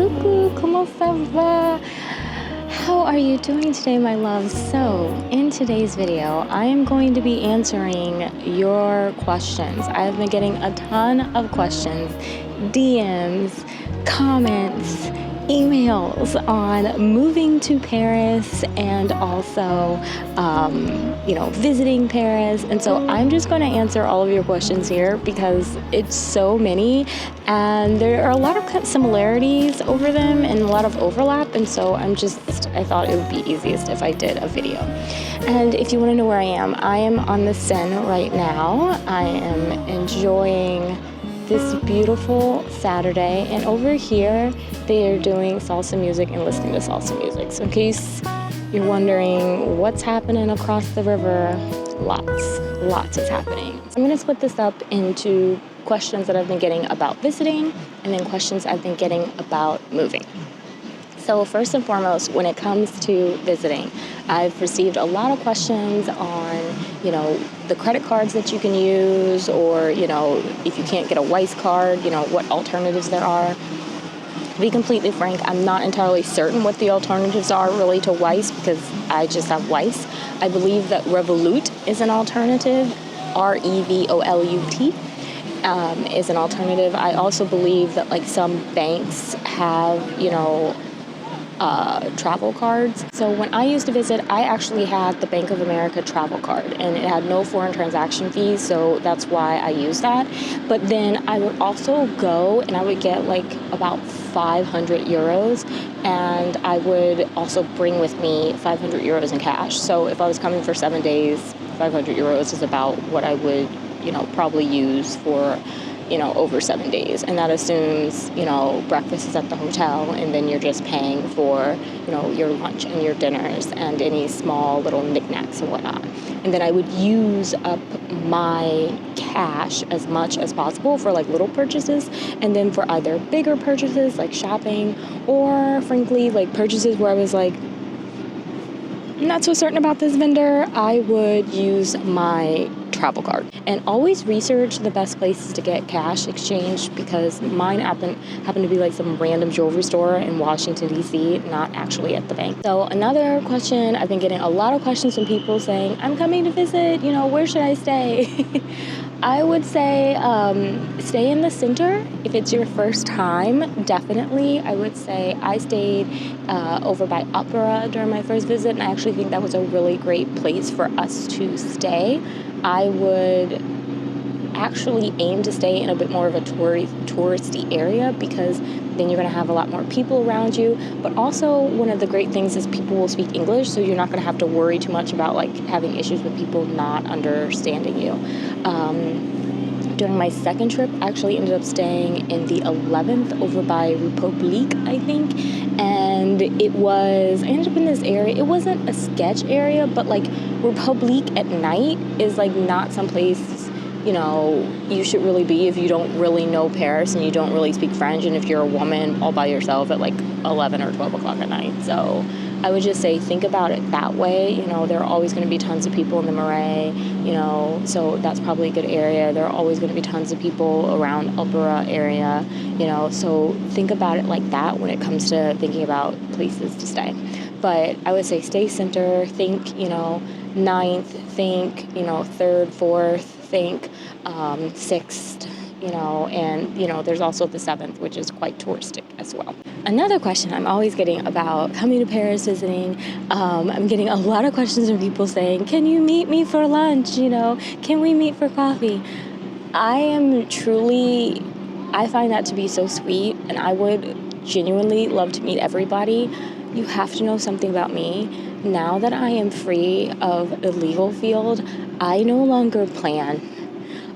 Coucou, comment ça va? How are you doing today, my loves? So, in today's video, I am going to be answering your questions. I have been getting a ton of questions, DMs, comments, emails on moving to Paris and also, visiting Paris. And so I'm just going to answer all of your questions here because it's so many and there are a lot of similarities over them and a lot of overlap. And so I thought it would be easiest if I did a video. And if you want to know where I am on the Seine right now. I am enjoying this beautiful Saturday, and over here they are doing salsa music and listening to salsa music. So in case you're wondering what's happening across the river, lots is happening. I'm going to split this up into questions that I've been getting about visiting and then questions I've been getting about moving. So first and foremost, when it comes to visiting, I've received a lot of questions on, the credit cards that you can use, or, if you can't get a Weiss card, what alternatives there are. To be completely frank, I'm not entirely certain what the alternatives are really to Weiss because I just have Weiss. I believe that Revolut is an alternative, Revolut. Is an alternative. I also believe that some banks have, travel cards. So when I used to visit, I actually had the Bank of America travel card and it had no foreign transaction fees, so that's why I used that. But then I would also go and I would get about 500 euros and I would also bring with me 500 euros in cash. So if I was coming for 7 days, 500 euros is about what I would, probably use for over 7 days. And that assumes, breakfast is at the hotel and then you're just paying for, your lunch and your dinners and any small little knickknacks and whatnot. And then I would use up my cash as much as possible for little purchases. And then for either bigger purchases like shopping or frankly, purchases where I was not so certain about this vendor, I would use my travel card. And always research the best places to get cash exchanged because mine happened to be some random jewelry store in Washington, D.C., not actually at the bank. So another question, I've been getting a lot of questions from people saying, I'm coming to visit, where should I stay? I would say stay in the center. If it's your first time, definitely. I would say I stayed over by Opera during my first visit, and I actually think that was a really great place for us to stay. I would actually aim to stay in a bit more of a touristy area because then you're going to have a lot more people around you. But also one of the great things is people will speak English, so you're not going to have to worry too much about having issues with people not understanding you. During my second trip, I actually ended up staying in the 11th over by Republique, I think. And I ended up in this area. It wasn't a sketch area, but Republique at night is not someplace you should really be if you don't really know Paris and you don't really speak French and if you're a woman all by yourself at 11 or 12 o'clock at night. So I would just say think about it that way. There are always going to be tons of people in the Marais, so that's probably a good area. There are always going to be tons of people around Opera area, so think about it like that when it comes to thinking about places to stay. But I would say stay center, think, 9th, think, 3rd, 4th, think 6th, and there's also the 7th, which is quite touristic as well. Another question I'm always getting about coming to Paris visiting, I'm getting a lot of questions from people saying, can you meet me for lunch? Can we meet for coffee? I find that to be so sweet, and I would genuinely love to meet everybody. You have to know something about me. Now that I am free of the legal field, I no longer plan.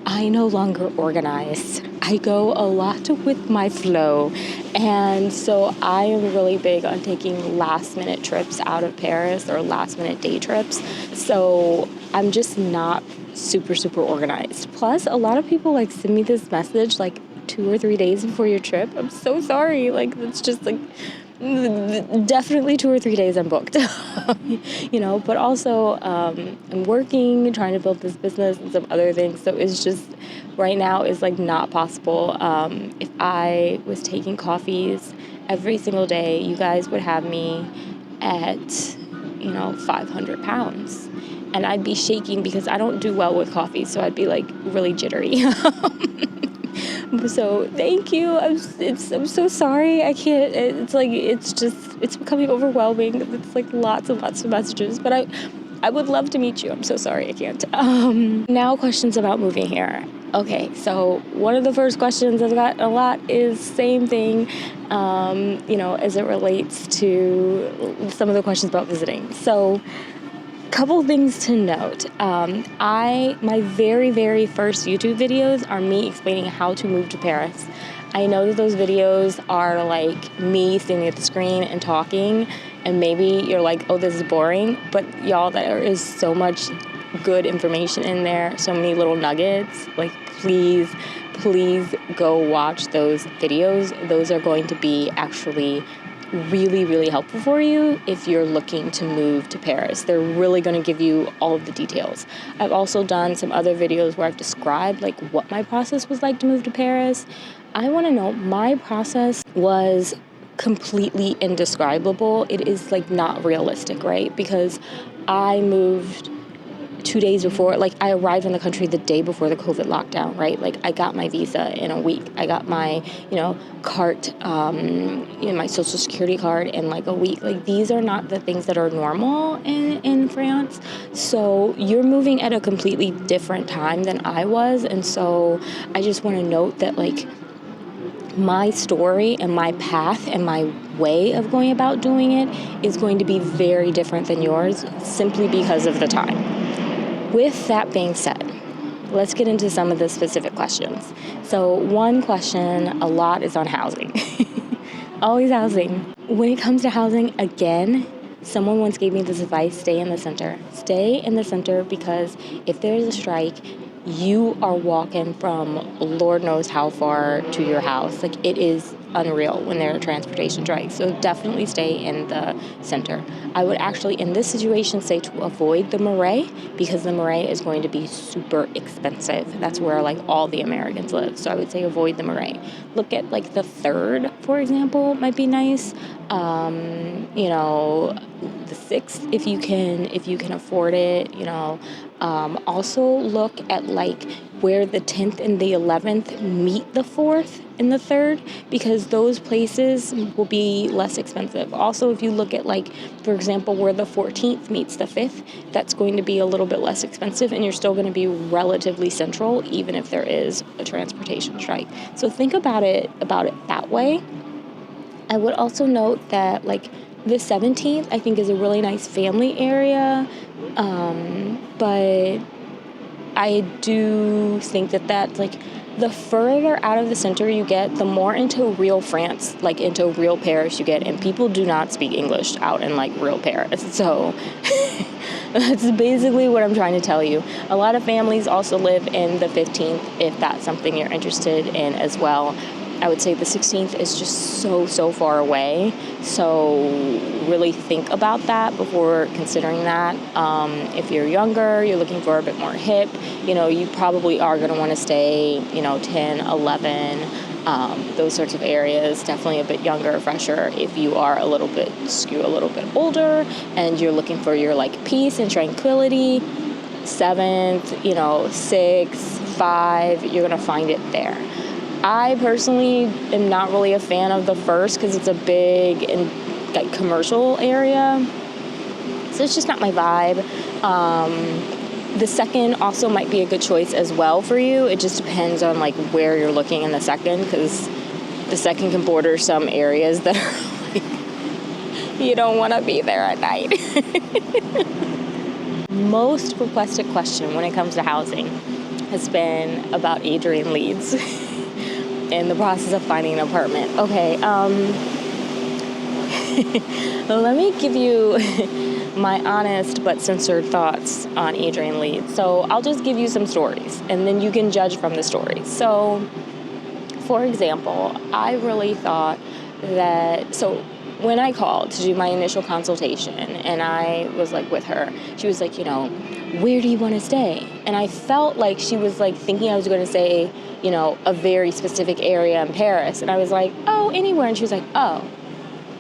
I no longer organize. I go a lot with my flow. And so I am really big on taking last minute trips out of Paris or last minute day trips. So I'm just not super organized. Plus, a lot of people send me this message 2 or 3 days before your trip. I'm so sorry. It's just definitely 2 or 3 days I'm booked. But also I'm working, trying to build this business and some other things. So it's just right now is not possible. If I was taking coffees every single day, you guys would have me at, 500 pounds. And I'd be shaking because I don't do well with coffee, so I'd be like really jittery. So thank you. I'm so sorry. I can't. It's becoming overwhelming. It's like lots and lots of messages, but I would love to meet you. I'm so sorry I can't. Now questions about moving here. Okay, so one of the first questions I've got a lot is same thing, as it relates to some of the questions about visiting. So, couple things to note. My very, very first YouTube videos are me explaining how to move to Paris. I know that those videos are like me standing at the screen and talking, and maybe you're like, oh, this is boring, but y'all, there is so much good information in there, so many little nuggets. Like, please go watch those videos. Those are going to be actually really, really helpful for you if you're looking to move to Paris. They're really going to give you all of the details. I've also done some other videos where I've described like what my process was like to move to Paris. I want to know, my process was completely indescribable. It is like not realistic, right? Because I moved 2 days before, like I arrived in the country the day before the COVID lockdown, right? Like I got my visa in a week. I got my, cart, my social security card in like a week. Like these are not the things that are normal in France. So you're moving at a completely different time than I was. And so I just want to note that like my story and my path and my way of going about doing it is going to be very different than yours simply because of the time. With that being said, let's get into some of the specific questions. So one question a lot is on housing. Always housing. When it comes to housing, again, someone once gave me this advice: stay in the center. Stay in the center because if there's a strike, you are walking from Lord knows how far to your house. Like it is unreal when there are transportation strikes. So definitely stay in the center. I would actually, in this situation, say to avoid the Marais because the Marais is going to be super expensive. That's where like all the Americans live. So I would say avoid the Marais. Look at like the Third, for example, might be nice. The Sixth, if you can afford it. Also look at like where the 10th and the 11th meet the 4th and the 3rd, because those places will be less expensive. Also, if you look at like, for example, where the 14th meets the 5th, that's going to be a little bit less expensive, and you're still going to be relatively central, even if there is a transportation strike. So think about it that way. I would also note that like the 17th, I think, is a really nice family area, but I do think that that's like the further out of the center you get, the more into real France, like into real Paris you get, and people do not speak English out in like real Paris. So that's basically what I'm trying to tell you. A lot of families also live in the 15th if that's something you're interested in as well. I would say the 16th is just so far away. So really think about that before considering that. If you're younger, you're looking for a bit more hip, you probably are going to want to stay, 10, 11, those sorts of areas. Definitely a bit younger, fresher. If you are a little bit older and you're looking for your like peace and tranquility, 7th, 6, 5, you're going to find it there. I personally am not really a fan of the 1st because it's a big and like commercial area, so it's just not my vibe. The 2nd also might be a good choice as well for you. It just depends on like where you're looking in the 2nd, because the 2nd can border some areas that are like you don't want to be there at night. Most requested question when it comes to housing has been about Adrian Leeds. In the process of finding an apartment. Okay, let me give you my honest but censored thoughts on Adrian Leeds. So I'll just give you some stories, and then you can judge from the stories. So, for example, I really thought that, so when I called to do my initial consultation and I was like with her, she was like, where do you want to stay? And I felt like she was like thinking I was going to say, a very specific area in Paris. And I was like, oh, anywhere. And she was like, oh,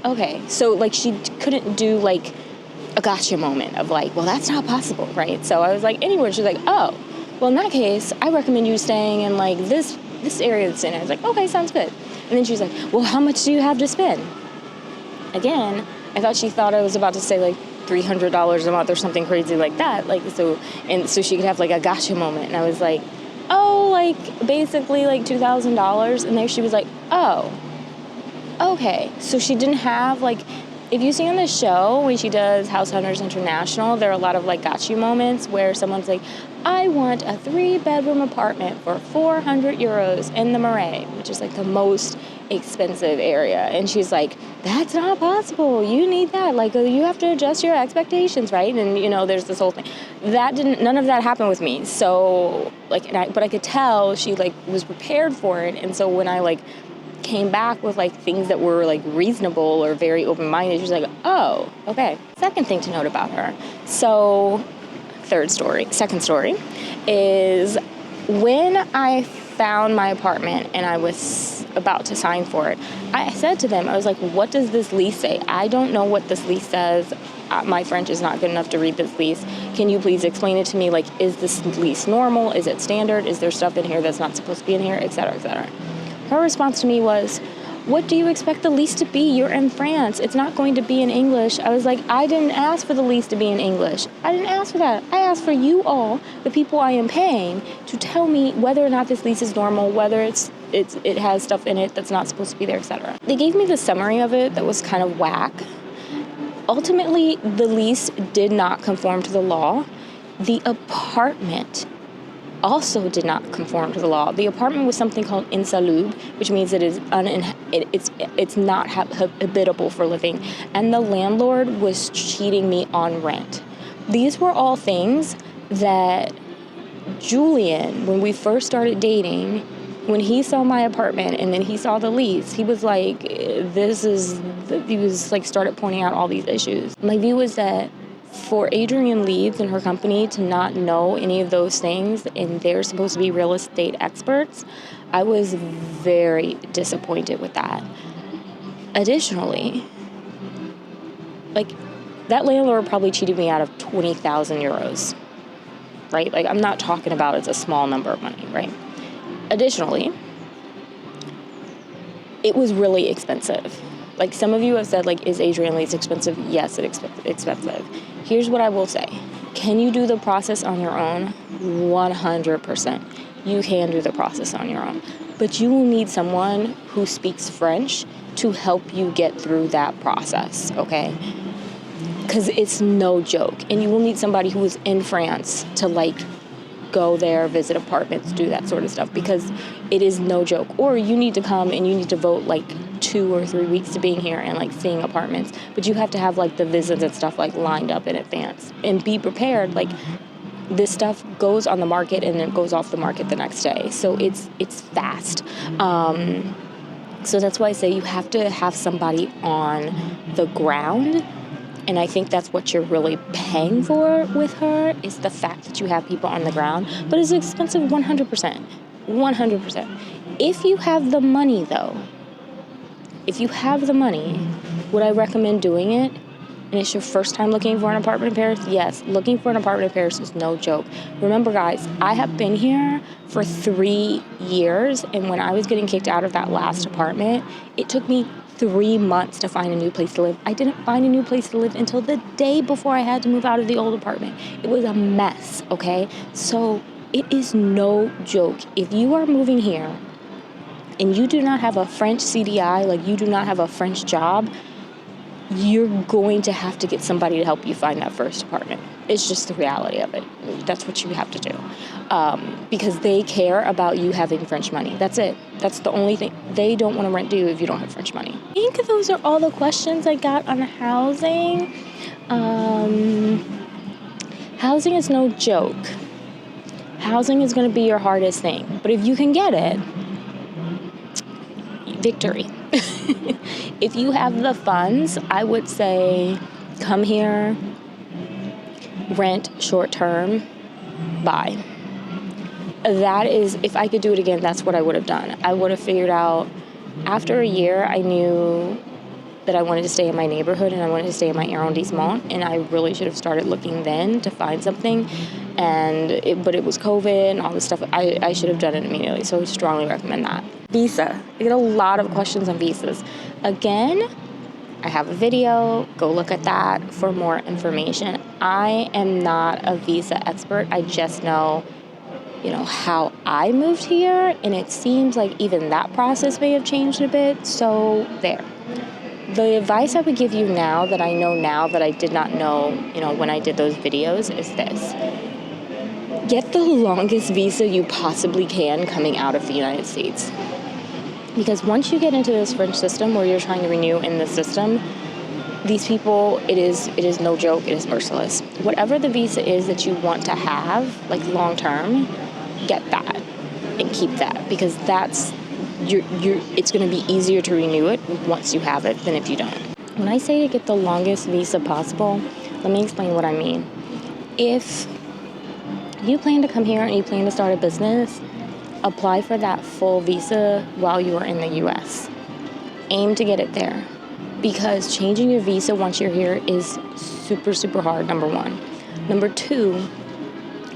okay. So like she couldn't do like a gotcha moment of like, well, that's not possible, right? So I was like, anywhere. She's like, oh, well, in that case, I recommend you staying in like this area that's in it. I was like, okay, sounds good. And then she was like, well, how much do you have to spend? Again, I thought she thought I was about to say like $300 a month or something crazy like that. Like, so she could have like a gotcha moment. And I was like, oh, like basically like $2,000. And there she was like, oh, okay. So she didn't have like, if you see on the show when she does House Hunters International, there are a lot of like gotcha moments where someone's like, I want a 3-bedroom apartment for 400 euros in the Marais, which is like the most expensive area. And she's like, that's not possible. You need that. Like, you have to adjust your expectations, right? And, there's this whole thing. None of that happened with me. So, like, but I could tell she, like, was prepared for it. And so when I, like, came back with, like, things that were, like, reasonable or very open-minded, she was like, oh, okay. Second thing to note about her. So, second story is when I found my apartment and I was about to sign for it, I said to them, I was like, what does this lease say? I don't know what this lease says. My French is not good enough to read this lease. Can you please explain it to me? Like, is this lease normal? Is it standard? Is there stuff in here that's not supposed to be in here? Et cetera, et cetera. Her response to me was, what do you expect the lease to be? You're in France. It's not going to be in English. I was like, I didn't ask for the lease to be in English. I didn't ask for that. I asked for you all, the people I am paying, to tell me whether or not this lease is normal, whether it has stuff in it that's not supposed to be there, etc. They gave me the summary of it that was kind of whack. Ultimately, the lease did not conform to the law. The apartment also did not conform to the law. The apartment was something called insalubre, which means it is it's not habitable for living, and the landlord was cheating me on rent. These were all things that Julian, when we first started dating, when he saw my apartment and then he saw the lease, he was like, started pointing out all these issues. My view is that for Adrian Leeds and her company to not know any of those things, and they're supposed to be real estate experts, I was very disappointed with that. Additionally, like, that landlord probably cheated me out of 20,000 euros, right? Like, I'm not talking about it's a small number of money, right? Additionally, it was really expensive. Like, some of you have said, like, is Adrian Leeds expensive? Yes, it's expensive. Here's what I will say. Can you do the process on your own? 100%. You can do the process on your own. But you will need someone who speaks French to help you get through that process, okay? Because it's no joke. And you will need somebody who is in France to, like, go there, visit apartments, do that sort of stuff, because it is no joke. Or you need to come and you need to vote, like, 2 or 3 weeks to being here and, like, seeing apartments. But you have to have, like, the visits and stuff, like, lined up in advance. And be prepared, like, this stuff goes on the market and then goes off the market the next day. So it's fast. So that's why I say you have to have somebody on the ground. And I think that's what you're really paying for with her, is the fact that you have people on the ground. But it's expensive 100%. 100%. If you have the money, though, would I recommend doing it? And it's your first time looking for an apartment in Paris? Yes, looking for an apartment in Paris is no joke. Remember, guys, I have been here for 3 years, and when I was getting kicked out of that last apartment, it took me 3 months to find a new place to live. I didn't find a new place to live until the day before I had to move out of the old apartment. It was a mess, okay? So it is no joke. If you are moving here and you do not have a French CDI, like you do not have a French job, you're going to have to get somebody to help you find that first apartment. It's just the reality of it. That's what you have to do. Because they care about you having French money. That's it. That's the only thing. They don't want to rent you if you don't have French money. I think those are all the questions I got on housing. Housing is no joke. Housing is going to be your hardest thing. But if you can get it, victory. If you have the funds, I would say come here, rent short term, buy. That is, if I could do it again, that's what I would have done. I would have figured out, after a year, I knew that I wanted to stay in my neighborhood and I wanted to stay in my arrondissement, and I really should have started looking then to find something. But it was COVID and all this stuff. I should have done it immediately, so I would strongly recommend that. Visa. I get a lot of questions on visas. Again, I have a video. Go look at that for more information. I am not a visa expert. I just know how I moved here, and it seems like even that process may have changed a bit, so there. The advice I would give you now that I know now that I did not know, when I did those videos is this. Get the longest visa you possibly can coming out of the United States. Because once you get into this French system where you're trying to renew in the system, these people, it is no joke, it is merciless. Whatever the visa is that you want to have, like long term, get that and keep that, because that's it's going to be easier to renew it once you have it than if you don't. When I say to get the longest visa possible, let me explain what I mean. If you plan to come here and you plan to start a business, apply for that full visa while you are in the U.S. Aim to get it there, because changing your visa once you're here is super, super hard, number one. Number two,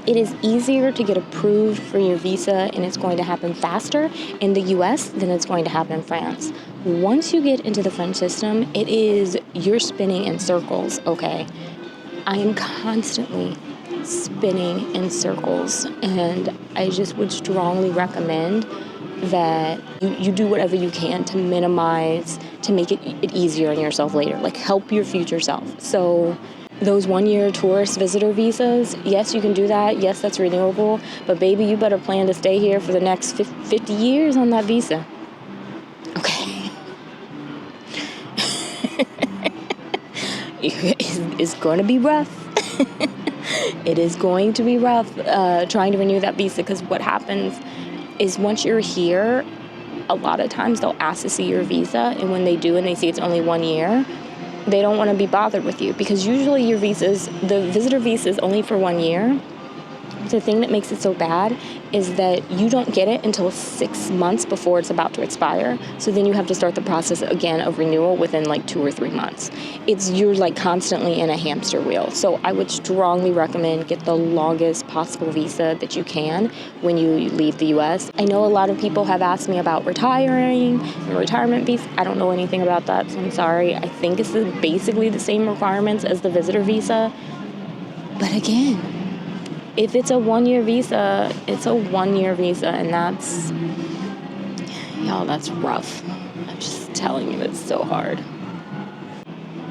it is easier to get approved for your visa, and it's going to happen faster in the U.S. than it's going to happen in France. Once you get into the French system, you're spinning in circles, okay? I am constantly spinning in circles, and I just would strongly recommend that you do whatever you can to minimize, to make it easier on yourself later, like help your future self. So those 1-year tourist visitor visas, yes, you can do that. Yes, that's renewable. But baby, you better plan to stay here for the next 50 years on that visa. Okay. It's going to be rough. It is going to be rough trying to renew that visa, because what happens is once you're here, a lot of times they'll ask to see your visa, and when they do and they see it's only 1 year, they don't want to be bothered with you, because usually the visitor visa is only for 1 year. The thing that makes it so bad is that you don't get it until 6 months before it's about to expire. So then you have to start the process again of renewal within like 2 or 3 months. You're like constantly in a hamster wheel. So I would strongly recommend get the longest possible visa that you can when you leave the U.S. I know a lot of people have asked me about retiring and retirement visa. I don't know anything about that, so I'm sorry. I think it's basically the same requirements as the visitor visa. But again, if it's a 1-year visa, it's a 1-year visa, and that's rough. I'm just telling you, it's so hard.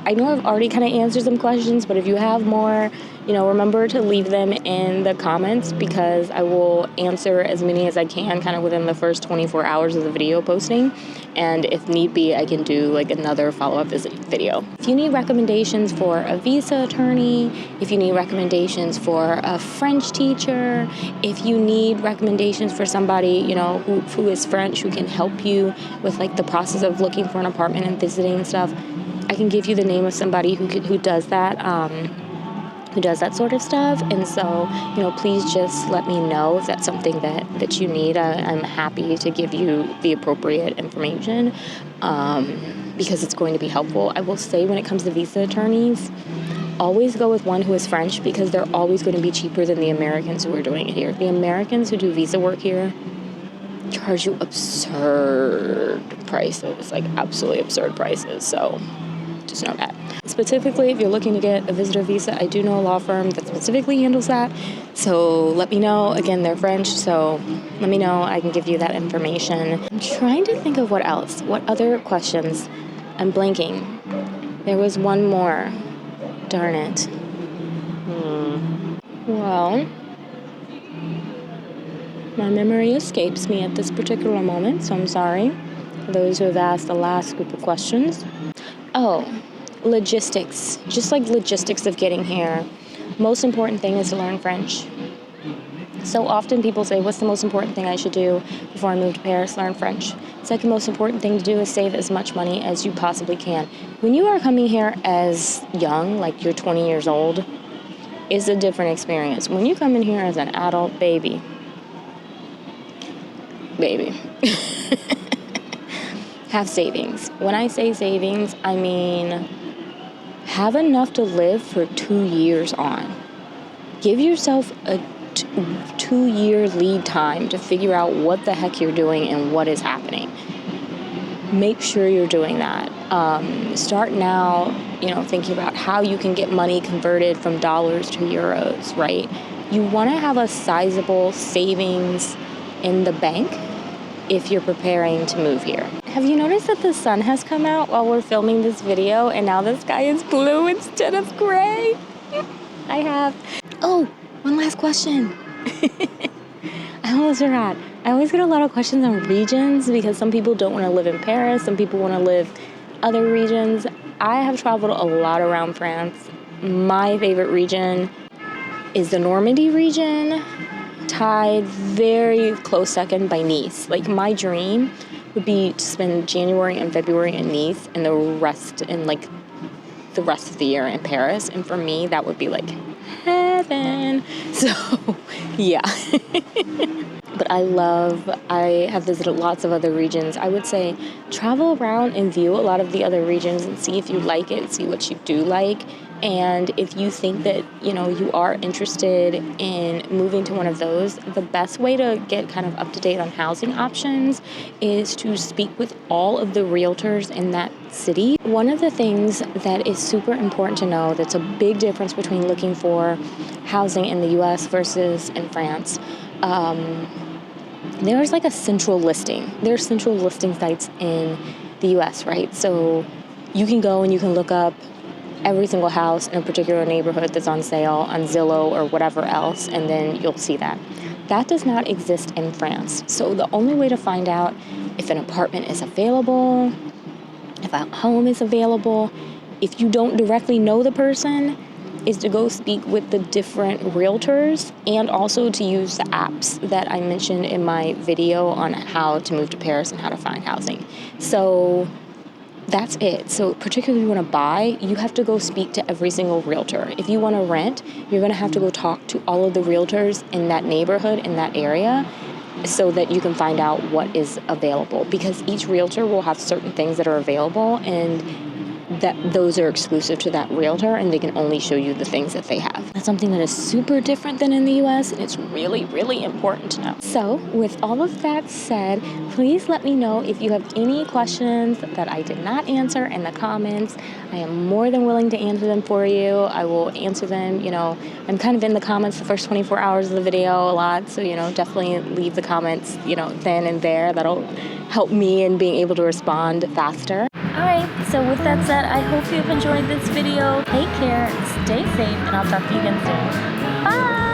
I know I've already kind of answered some questions, but if you have more, remember to leave them in the comments, because I will answer as many as I can kind of within the first 24 hours of the video posting. And if need be, I can do like another follow-up video. If you need recommendations for a visa attorney, if you need recommendations for a French teacher, if you need recommendations for somebody, who is French, who can help you with like the process of looking for an apartment and visiting and stuff, I can give you the name of somebody who does that. Who does that sort of stuff. And so, please just let me know if that's something that you need. I'm happy to give you the appropriate information because it's going to be helpful. I will say, when it comes to visa attorneys, always go with one who is French, because they're always going to be cheaper than the Americans who are doing it here. The Americans who do visa work here charge you absurd prices, like absolutely absurd prices. So just know that. Specifically, if you're looking to get a visitor visa, I do know a law firm that specifically handles that. So let me know. Again, they're French, so let me know. I can give you that information. I'm trying to think of what else. What other questions? I'm blanking. There was one more. Darn it. Well, my memory escapes me at this particular moment, so I'm sorry for those who have asked the last group of questions. Oh, logistics. Just like logistics of getting here. Most important thing is to learn French. So often people say, what's the most important thing I should do before I move to Paris? Learn French. Second most important thing to do is save as much money as you possibly can. When you are coming here as young, like you're 20 years old, it's a different experience. When you come in here as an adult, baby, have savings. When I say savings, I mean have enough to live for 2 years on. Give yourself a 2-year lead time to figure out what the heck you're doing and what is happening. Make sure you're doing that. Start now, thinking about how you can get money converted from dollars to euros, right? You want to have a sizable savings in the bank if you're preparing to move here. Have you noticed that the sun has come out while we're filming this video and now the sky is blue instead of gray? I have. Oh, one last question. I almost forgot. I always get a lot of questions on regions because some people don't want to live in Paris. Some people want to live other regions. I have traveled a lot around France. My favorite region is the Normandy region, tied very close second by Nice. Like my dream would be to spend January and February in Nice and the rest of the year in Paris. And for me, that would be like heaven. So, yeah. But I have visited lots of other regions. I would say travel around and view a lot of the other regions and see if you like it, see what you do like. And if you think that, you are interested in moving to one of those, the best way to get kind of up to date on housing options is to speak with all of the realtors in that city. One of the things that is super important to know that's a big difference between looking for housing in the US versus in France, there's like a central listing. There's central listing sites in the US, right? So you can go and you can look up every single house in a particular neighborhood that's on sale on Zillow or whatever else, and then you'll see that. That does not exist in France. So the only way to find out if an apartment is available, if a home is available, if you don't directly know the person, is to go speak with the different realtors and also to use the apps that I mentioned in my video on how to move to Paris and how to find housing. So that's it. So particularly if you want to buy, you have to go speak to every single realtor. If you want to rent, you're going to have to go talk to all of the realtors in that neighborhood, in that area, so that you can find out what is available. Because each realtor will have certain things that are available, and that those are exclusive to that realtor, and they can only show you the things that they have. That's something that is super different than in the US, and it's really, really important to know. So with all of that said, please let me know if you have any questions that I did not answer in the comments. I am more than willing to answer them for you. I will answer them, I'm kind of in the comments the first 24 hours of the video a lot, so, definitely leave the comments, then and there. That'll help me in being able to respond faster. Alright, so with that said, I hope you've enjoyed this video. Take care, stay safe, and I'll talk to you again soon. Bye!